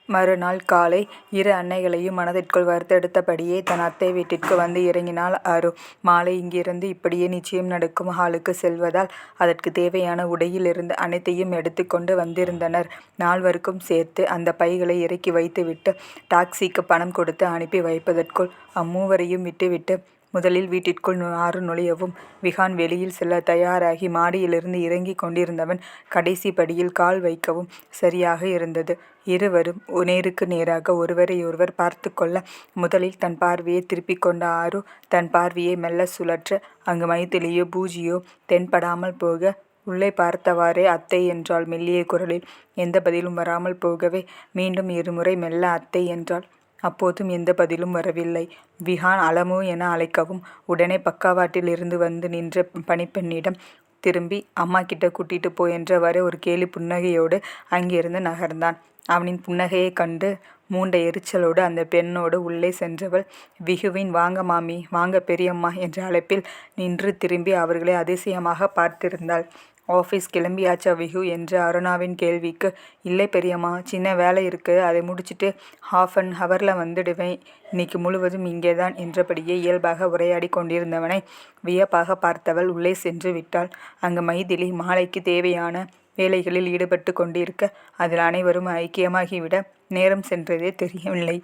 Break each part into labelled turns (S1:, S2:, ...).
S1: மறுநாள் காலை இரு அன்னைகளையும் மனதிற்குள் வறுத்தெடுத்தபடியே தன் அத்தை வீட்டிற்கு வந்து இறங்கினாள் ஆரு. மாலை இங்கிருந்து இப்படியே நிச்சயம் நடக்கும் ஹாலுக்கு செல்வதால் அதற்கு தேவையான உடையிலிருந்து அனைத்தையும் எடுத்து கொண்டு வந்திருந்தனர். நால்வருக்கும் சேர்த்து அந்த பைகளை இறக்கி வைத்துவிட்டு டாக்ஸிக்கு பணம் கொடுத்து அனுப்பி வைப்பதற்குள் அம்மூவரையும் விட்டுவிட்டு முதலில் வீட்டிற்குள் ஆறு நுழையவும் விஹான் வெளியில் செல்ல தயாராகி மாடியிலிருந்து இறங்கி கொண்டிருந்தவன் கடைசி படியில் கால் வைக்கவும் சரியாக இருந்தது. இருவரும் நேருக்கு நேராக ஒருவரையொருவர் பார்த்து கொள்ள முதலில் தன் பார்வையை திருப்பிக் கொண்ட ஆரு தன் பார்வையை மெல்ல சுழற்ற அங்கு மைதிலியோ பூஜியோ தென்படாமல் போக உள்ளே பார்த்தவாறே அத்தை என்றாள் மெல்லிய குரலில். எந்த பதிலும் வராமல் போகவே மீண்டும் இருமுறை மெல்ல அத்தை என்றாள். அப்போதும் எந்த பதிலும் வரவில்லை. விஹான் அலமு என அழைக்கவும் உடனே பக்காவாட்டில் இருந்து வந்து நின்ற பணிப்பெண்ணிடம் திரும்பி அம்மா கிட்ட கூட்டிட்டு போ என்றவாறே ஒரு கேலி புன்னகையோடு அங்கிருந்து நகர்ந்தான். அவனின் புன்னகையை கண்டு மூண்ட எரிச்சலோடு அந்த பெண்ணோடு உள்ளே சென்றவள் விஹுவின் வாங்க மாமி, வாங்க பெரியம்மா என்ற அழைப்பில் நின்று திரும்பி அவர்களை அதிசயமாக பார்த்திருந்தாள். ஆஃபீஸ் கிளம்பியாச்சா விஹு என்ற அருணாவின் கேள்விக்கு இல்லை பெரியம்மா, சின்ன வேலை இருக்கு, அதை முடிச்சுட்டு 1/2 ஹவரில் வந்துடுவேன், இன்னைக்கு முழுவதும் இங்கேதான் என்றபடியே இயல்பாக உரையாடி கொண்டிருந்தவனை வியப்பாக பார்த்தவள் உள்ளே சென்று விட்டாள். அங்கு மைதிலி மாலைக்கு தேவையான வேலைகளில் ஈடுபட்டு கொண்டிருக்க அதில் அனைவரும் ஐக்கியமாகிவிட நேரம் சென்றதே தெரியவில்லை.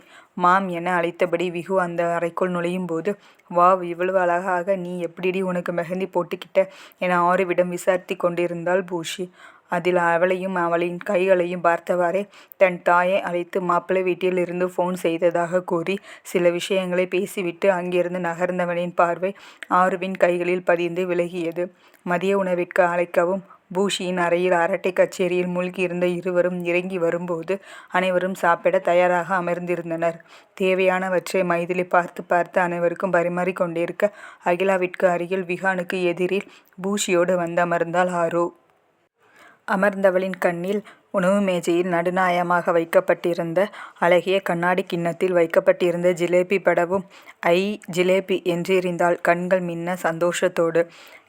S1: மாம் என அழைத்தபடி விஹு அந்த அறைக்குள் நுழையும் போது வாவ், இவ்வளவு அழகாக நீ எப்படிடி உனக்கு மெஹந்தி போட்டுக்கிட்ட என ஆருவிடம் விசாரித்து கொண்டிருந்தாள் பூஷி. அதில் அவளையும் அவளின் கைகளையும் பார்த்தவாறே தன் தாயை அழைத்து மாப்பிள்ளை வீட்டில் இருந்து ஃபோன் செய்ததாக கூறி சில விஷயங்களை பேசிவிட்டு அங்கிருந்து நகர்ந்தவனின் பார்வை ஆருவின் கைகளில் பதிந்து விலகியது. மதிய உணவிற்கு அழைக்கவும் பூஷியின் அறையில் அரட்டை கச்சேரியில் மூழ்கியிருந்த இருவரும் இறங்கி வரும்போது அனைவரும் சாப்பிட தயாராக அமர்ந்திருந்தனர். தேவையானவற்றை மைதிலி பார்த்து பார்த்து அனைவருக்கும் பரிமாறி கொண்டிருக்க அகிலாவிற்கு அருகில் விஹானுக்கு எதிரில் பூஷியோடு வந்து அமர்ந்தாள் ஆரு. அமர்ந்தவளின் கண்ணில் உணவு மேஜையில் நடுநாயமாக வைக்கப்பட்டிருந்த அழகிய கண்ணாடி கிண்ணத்தில் வைக்கப்பட்டிருந்த ஜிலேபி படவும் ஐ ஜிலேபி என்றெறிந்தாள் கண்கள் மின்ன சந்தோஷத்தோடு.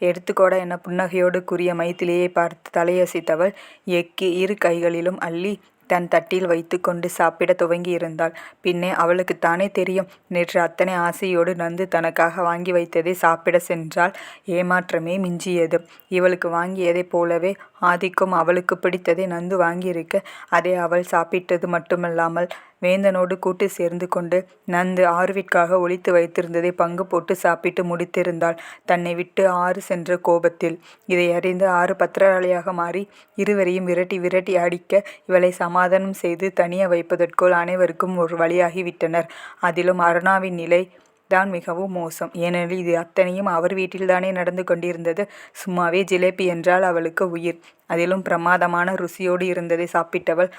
S1: எடுத்துக்கோட என புன்னகையோடு கூறிய மைதிலியை பார்த்து தலையசைத்தவள் எக்கி இரு கைகளிலும் அள்ளி தன் தட்டில் வைத்து கொண்டு சாப்பிட துவங்கியிருந்தாள். பின்னே அவளுக்குத்தானே தெரியும், நேற்று அத்தனை ஆசையோடு நந்து தனக்காக வாங்கி வைத்ததை சாப்பிட சென்றால் ஏமாற்றமே மிஞ்சியது. இவளுக்கு வாங்கியதைப் போலவே ஆதிக்கும் அவளுக்கு பிடித்ததை நந்து வாங்கியிருக்க அதை அவள் சாப்பிட்டது மட்டுமல்லாமல் வேந்தனோடு கூட்டு சேர்ந்து கொண்டு நந்து ஆருவிற்காக ஒளித்து வைத்திருந்ததை பங்கு போட்டு சாப்பிட்டு முடித்திருந்தாள் தன்னை விட்டு ஆறு சென்ற கோபத்தில். இதை அறிந்து ஆறு பத்திரகாளியாக மாறி இருவரையும் விரட்டி விரட்டி அடிக்க இவளை சமாதானம் செய்து தனிய வைப்பதற்குள் அனைவருக்கும் ஒரு வழியாகிவிட்டனர். அதிலும் அருணாவின் நிலை தான் மிகவும் மோசம். ஏனெனில் இது அத்தனையும் அவர் வீட்டில்தானே நடந்து கொண்டிருந்தது. சும்மாவே ஜிலேபி என்றால் அவளுக்கு உயிர். அதிலும் பிரமாதமான ருசியோடு இருந்ததை சாப்பிட்டவள்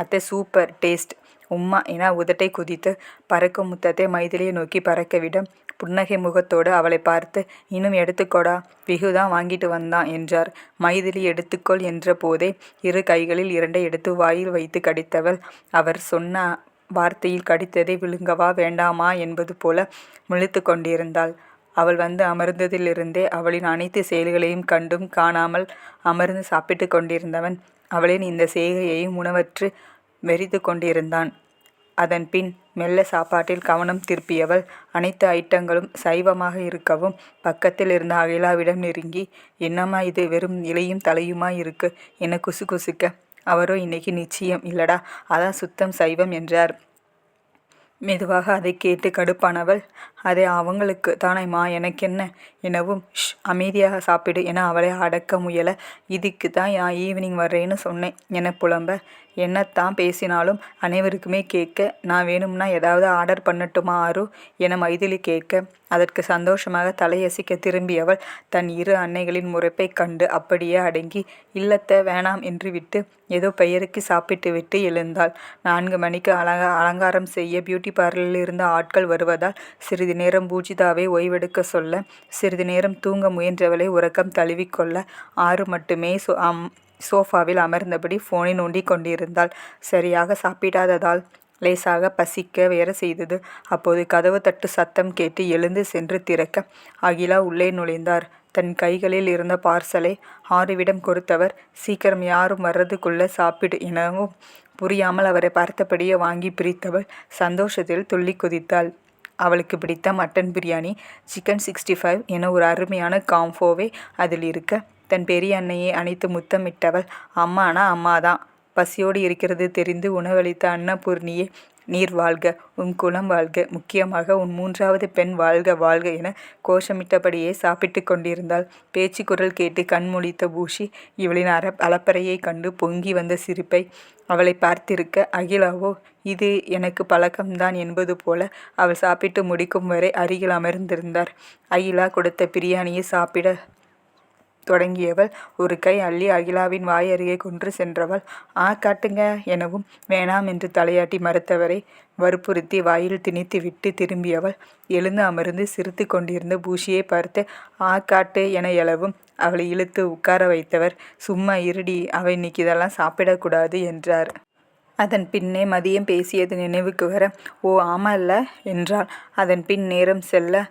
S1: அத்தை சூப்பர் டேஸ்ட் உம்மா என உதட்டை குதித்து பறக்கும் முத்தத்தை மைதிலியை நோக்கி பறக்கவிடம் புன்னகை முகத்தோடு அவளை பார்த்து இன்னும் எடுத்துக்கோடா, விஹுதான் வாங்கிட்டு வந்தான் என்றார். மைதிலி எடுத்துக்கொள் என்ற போதே இரு கைகளில் 2 எடுத்து வாயில் வைத்து கடித்தவள் அவர் சொன்ன வார்த்தையில் கடித்ததை விழுங்கவா வேண்டாமா என்பது போல முழித்து கொண்டிருந்தாள். அவள் வந்து அமர்ந்ததிலிருந்தே அவளின் அனைத்து செயல்களையும் கண்டும் காணாமல் அமர்ந்து சாப்பிட்டு கொண்டிருந்தவன் அவளின் இந்த செய்கையையும் உணவற்று வெறித்து கொண்டிருந்தான். அதன் பின் மெல்ல சாப்பாட்டில் கவனம் திருப்பியவள் அனைத்து ஐட்டங்களும் சைவமாக இருக்கவும் பக்கத்தில் இருந்த அகிலாவிடம் நெருங்கி என்னம்மா இது, வெறும் இலையும் தலையுமா இருக்கு என குசு குசுக்க அவரோ இன்னைக்கு நிச்சயம் இல்லடா, அதான் சுத்தம் சைவம் என்றார். மெதுவாக அதை கேட்டு கடுப்பானவள் அதை அவங்களுக்கு தானேம்மா, எனக்கென்ன எனவும் அமைதியாக சாப்பிடு என அவளை அடக்க முயல இதுக்கு தான் நான் ஈவினிங் வர்றேன்னு சொன்னேன் என புலம்ப என்னத்தான் பேசினாலும் அனைவருக்குமே கேட்க நான் வேணும்னா ஏதாவது ஆர்டர் பண்ணட்டுமா ஆரு என மைதிலி கேட்க அதற்கு சந்தோஷமாக தலையசிக்க திரும்பியவள் தன் இரு அன்னைகளின் முறைப்பை கண்டு அப்படியே அடங்கி இல்லத்த வேணாம் என்று விட்டு ஏதோ பெயருக்கு சாப்பிட்டு விட்டு எழுந்தாள். 4 மணிக்கு அலங்காரம் செய்ய பியூட்டி பார்லரில் இருந்த ஆட்கள் வருவதால் சிறிது நேரம் பூஜிதாவை ஓய்வெடுக்க சொல்ல சிறிது நேரம் தூங்க முயன்றவளை உறக்கம் தழுவிக்கொள்ள ஆறு மட்டுமே சோஃபாவில் அமர்ந்தபடி ஃபோனை நோண்டி கொண்டிருந்தாள். சரியாக சாப்பிடாததால் லேசாக பசிக்க வேற செய்தது. அப்போது கதவு தட்டு சத்தம் கேட்டு எழுந்து சென்று திறக்க அகிலா உள்ளே நுழைந்தார். தன் கைகளில் இருந்த பார்சலை ஆறுவிடம் கொடுத்தவர் சீக்கிரம் யாரும் வர்றதுக்குள்ள சாப்பிடு எனவும் புரியாமல் அவரை பார்த்தபடியே வாங்கி பிரித்தவள் சந்தோஷத்தில் துள்ளி குதித்தாள். அவளுக்கு பிடித்த மட்டன் பிரியாணி, சிக்கன் 65 என ஒரு அருமையான காம்போவே அதில் இருக்க தன் பெரிய அன்னையை அணைத்து முத்தமிட்டவள், அம்மானா அம்மாதான், பசியோடு இருக்கிறது தெரிந்து உணவளித்த அன்னபூர்ணியே, நீர் வாழ்க, உன் குலம் வாழ்க, முக்கியமாக உன் 3வது பெண் வாழ்க வாழ்க என கோஷமிட்டபடியே சாப்பிட்டு கொண்டிருந்தாள். பேச்சு குரல் கேட்டு கண் முழித்த பூஷி இவளின் அலப்பறையைக் கண்டு பொங்கி வந்த சிரிப்பை அவளை பார்த்திருக்க, அகிலாவோ இது எனக்கு பழக்கம்தான் என்பது போல அவள் சாப்பிட்டு முடிக்கும் வரை அருகில் அமர்ந்திருந்தார். அகிலா கொடுத்த பிரியாணியை சாப்பிட தொடங்கியவள் ஒரு கை அள்ளி அகிலாவின் வாய் அருகே கொன்று சென்றவள், காட்டுங்க எனவும் வேணாம் என்று தலையாட்டி மறுத்தவரை வற்புறுத்தி வாயில் திணித்துவிட்டு திரும்பியவள் எழுந்து அமர்ந்து சிரித்து கொண்டிருந்த பூஷியை பார்த்து காட்டு என எழவும் அவளை இழுத்து உட்கார வைத்தவர், சும்மா இருடி, அவ இன்னைக்கு இதெல்லாம் சாப்பிடக்கூடாது என்றார். அதன் பின்னே மதியம் பேசியது நினைவுக்கு வர, ஆமால்ல என்றாள். அதன் பின் நேரம் செல்ல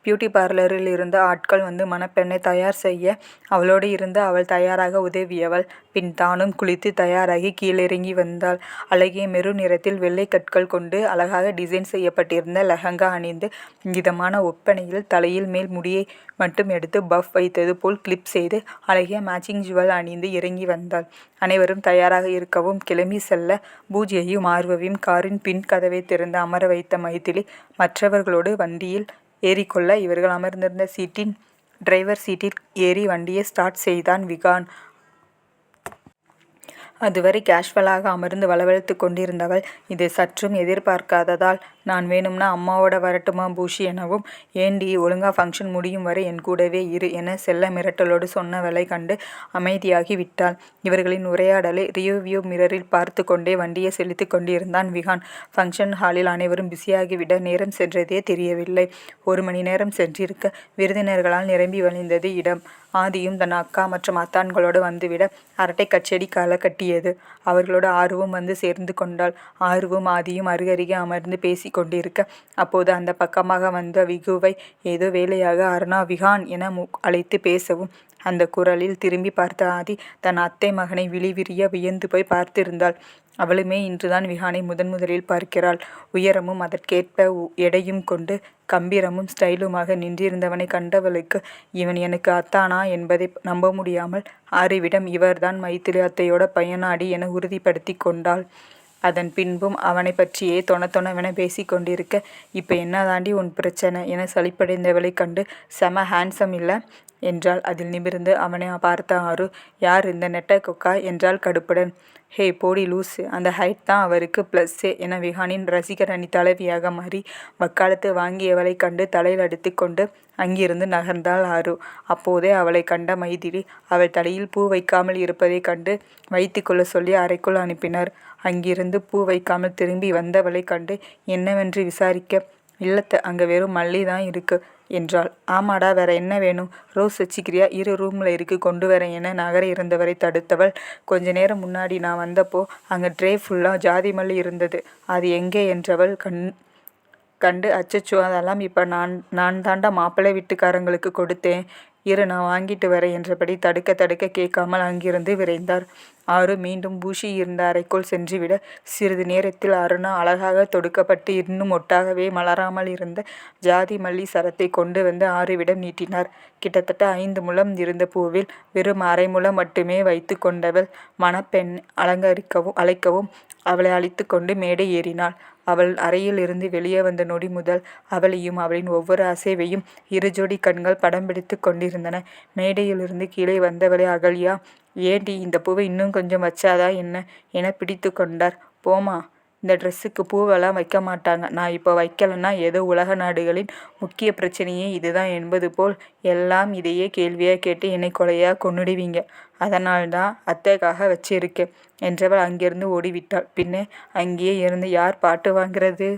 S1: பியூட்டி பார்லரில் இருந்த ஆட்கள் வந்து மணப்பெண்ணை தயார் செய்ய அவளோடு இருந்து அவள் தயாராக உதவியவள். பின் தானும் குளித்து தயாராகி கீழிறங்கி வந்தாள். அழகிய மெரூன் நிறத்தில் வெள்ளை கற்கள் கொண்டு அழகாக டிசைன் செய்யப்பட்டிருந்த லெஹங்கா அணிந்து இதமான ஒப்பனையில் தலையில் மேல் முடியை மட்டும் எடுத்து பஃப் வைத்தது போல் கிளிப் செய்து அழகிய மேட்சிங் ஜுவல் அணிந்து இறங்கி வந்தாள். அனைவரும் தயாராக இருக்கவும் கிளம்பி செல்ல பூஜையையும் ஆர்வவையும் காரின் பின் கதவை திறந்து அமர வைத்த மைதிலி மற்றவர்களோடு வண்டியில் ஏறிக்கொள்ள இவர்கள் அமர்ந்திருந்த டிரைவர் சீட்டில் ஏறி வண்டியை ஸ்டார்ட் செய்தான் விகான். அதுவரை கேஷுவலாக அமர்ந்து வளவழித்து கொண்டிருந்தவள் இதை சற்றும் எதிர்பார்க்காததால், நான் வேணும்னா அம்மாவோட வரட்டுமா பூஷி எனவும், ஏண்டி ஒழுங்கா ஃபங்க்ஷன் முடியும் வரை என் கூடவே இரு என செல்ல மிரட்டலோடு சொன்னவளை கண்டு அமைதியாகி விட்டாள். இவர்களின் உரையாடலை ரிவ்யூ மிரரில் பார்த்து கொண்டே வண்டியை செலுத்தி கொண்டிருந்தான் விகான். ஃபங்க்ஷன் ஹாலில் அனைவரும் பிஸியாகிவிட நேரம் சென்றதே தெரியவில்லை. 1 மணி நேரம் சென்றிருக்க விருந்தினர்களால் நிரம்பி வழிந்தது இடம். ஆதியும் தன் அக்கா மற்றும் அத்தான்களோடு வந்துவிட அரட்டை கச்சேரி களை கட்டியது. அவர்களோடு ஆர்வம் வந்து சேர்ந்து கொண்டாள். ஆர்வும் ஆதியும் அருகருகே அமர்ந்து பேசி கொண்டிருக்க அப்போது அந்த பக்கமாக வந்த விகுவை ஏதோ வேலையாக அருணா விகான் என அழைத்து பேசவும் அந்த குரலில் திரும்பி பார்த்த ஆதி தன் அத்தை மகனை விழிவிரிய வியந்து போய் பார்த்திருந்தாள். அவளுமே இன்றுதான் விகானை முதலில் பார்க்கிறாள். உயரமும் அதற்கேற்ப எடையும் கொண்டு கம்பீரமும் ஸ்டைலுமாக நின்றிருந்தவனை கண்டவளுக்கு இவன் எனக்கு அத்தானா என்பதை நம்ப முடியாமல் ஆரிவிடம் இவர்தான் மைத்திலி அத்தையோட பையனாடி என உறுதிப்படுத்தி கொண்டாள். அதன் பின்பும் அவனை பற்றியே தொணவென பேசி கொண்டிருக்க, இப்போ என்ன தாண்டி உன் பிரச்சனை என சலிப்படைந்தவளை கண்டு, செம ஹேண்ட்ஸம் இல்லை என்றாள். அதில் நிமிர்ந்து அவனை பார்த்த ஆறு, யார் இந்த நெட்ட கொக்கா என்றாள் கடுப்புடன். ஹே போடி லூஸு, அந்த ஹைட் தான் அவருக்கு ப்ளஸ்ஸே என விகானின் ரசிகர் அணி தலைவியாக மாறி வக்காலத்து வாங்கியவளை கண்டு தலையில் அடித்து கொண்டு அங்கிருந்து நகர்ந்தாள் ஆறு. அப்போதே அவளை கண்ட மைதிலி அவள் தலையில் பூ வைக்காமல் இருப்பதை கண்டு வைத்து கொள்ள சொல்லி அறைக்குள் அனுப்பினார். அங்கிருந்து பூ வைக்காமல் திரும்பி வந்தவளை கண்டு என்னவென்று விசாரிக்க, இல்லத்த அங்கே வெறும் மல்லி தான் இருக்கு என்றாள். ஆமாடா, வேற என்ன வேணும்? ரோஸ் வச்சுக்கிறியா? இரு ரூமில் இருக்கு, கொண்டு வரேன் என நகர இருந்தவரை தடுத்தவள், கொஞ்ச நேரம் முன்னாடி நான் வந்தப்போ அங்கே ட்ரே ஃபுல்லாக ஜாதி மல்லி இருந்தது, அது எங்கே என்றவள் கண்டு அச்சச்சோ, அதெல்லாம் இப்போ நான் தாண்டா மாப்பிள்ளை வீட்டுக்காரங்களுக்கு கொடுத்தேன், இரு நான் வாங்கிட்டு வரேன் என்றபடி தடுக்க கேட்காமல் அங்கிருந்து விரைந்தார். ஆறு மீண்டும் பூஷி இருந்த அறைக்குள் சென்றுவிட சிறிது நேரத்தில் அருணா அழகாக தொடுக்கப்பட்டு இன்னும் ஒட்டாகவே மலராமல் இருந்த ஜாதி மல்லி சரத்தை கொண்டு வந்து ஆறுவிடம் நீட்டினார். கிட்டத்தட்ட 5 முழம் இருந்த பூவில் வெறும் 1/2 முழம் மட்டுமே வைத்து கொண்டவள் மணப்பெண் அழைக்கவும் அவளை அழைத்து கொண்டு மேடை ஏறினாள். அவள் அறையில் இருந்து வெளியே வந்த நொடி முதல் அவளையும் அவளின் ஒவ்வொரு அசைவையும் 2 ஜோடி கண்கள் படம் பிடித்து கொண்டிருந்தன. மேடையிலிருந்து கீழே வந்தவளை அகல்யா, ஏண்டி இந்த பூவை இன்னும் கொஞ்சம் வச்சாதா என்ன என பிடித்து கொண்டார். போமா, இந்த ட்ரெஸ்ஸுக்கு பூவெல்லாம் வைக்க மாட்டாங்க, நான் இப்போ வைக்கலன்னா ஏதோ உலக நாடுகளின் முக்கிய பிரச்சனையே இதுதான் என்பது போல் எல்லாம் இதையே கேள்வியாக கேட்டு என்னை கொலையாக கொன்னுடுவீங்க, அதனால்தான் அத்தைக்காக வச்சிருக்கேன் என்றவள் அங்கிருந்து ஓடிவிட்டாள். பின்னே அங்கேயே இருந்து யார் பாட்டு வாங்கிறது?